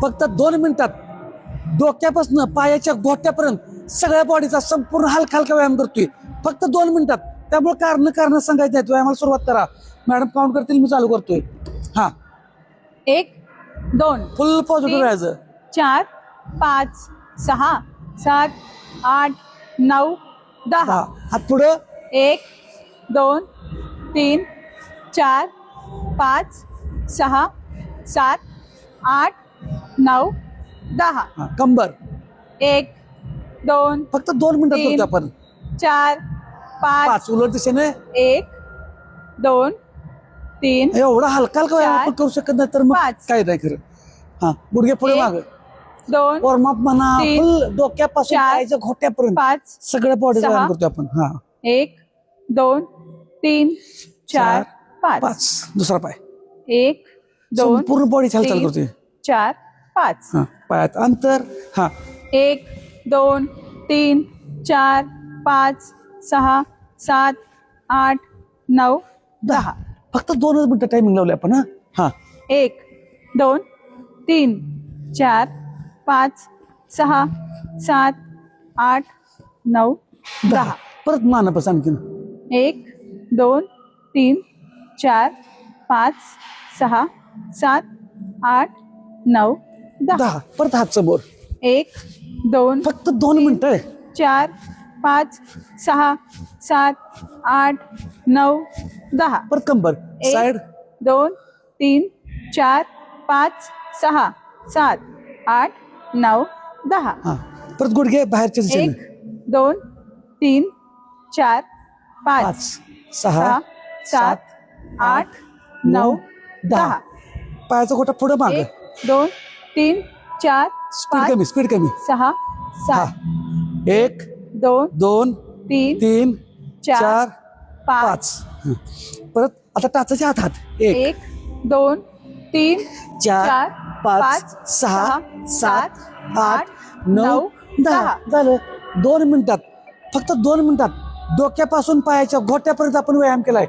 फक्त 2 मिनिटात डोक्यापासून पायाच्या घोट्यापर्यंत सगळ्या बॉडीचा संपूर्ण हलका व्यायाम करतोय फक्त 2 मिनिटात. त्यामुळे कारण सांगायचं नाही. व्यायामाला सुरुवात करा. मॅडम काउंट करतील, मी चालू करतोय. हा 1 2 फुल पॉझिटिव्ह राहायचं. 4 5 6 7 8 9 10. हात पुढं. 1 2 3 4 5 6 7 8 9 10. कंबर. 1 2 फक्त 2 मिनिटात तीन. करतो आपण. 4 5 5 उलट दिशेने. 1 2 3 एवढा हलका व्यायाम आपण करू शकत नाही तर मग 5. काय नाही खरं. हा गुडघे पुढे एक, माग. 2 वॉर्मअप म्हणा. तीन, फुल डोक्यापासून चार, पायाच्या घोट्यापर्यंत 5 सगळ्या बॉडी सहा, व्यायाम करतो आपण. हा 1 2 3 4 5. 5 दुसरा पाय. 1 2 संपूर्ण बॉडी हालचाल तीन, करतोय. 4 5. हा पायात अंतर. हा 1 2 3 4 5 6 7 8 9 10. फक्त 2 मिनिटं टायमिंग लावले आपण. हा 1 2 3 4 5 6 7 8 9 10. परत मानापास आणखीन. 1 2 3 4 5 6 7 8 9 10. परत हात समोर. 1 2 फक्त 2 मिनिटं आहे. 4 5 6 7 8 9 10. परत कंबर. 1 साइड. 2 3 4 5 6 7 8 9 10. हा परत गुडघे बाहेरच्या दिशेने. 1 2 3 4 5 5 6 6 7 8 9 10. पायाचा गोटा पुढे माग. 1 2 3 4 स्पीड कमी 6 7 1 2 2 3 3 4 4 5 5. परत आता टाचाच्या हात. 1 1 2 3 4 5 6 7 8 9 10. झालं. 2 मिनिटात फक्त 2 मिनिटात डोक्यापासून पायाच्या घोट्यापर्यंत आपण व्यायाम केलाय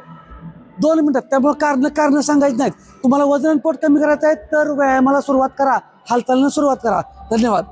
2 मिनिटात. त्यामुळे कारण सांगायची नाहीत. तुम्हाला वजन पोट कमी करायचं आहे तर व्यायामाला सुरुवात करा. हालचालीनं सुरुवात करा. धन्यवाद.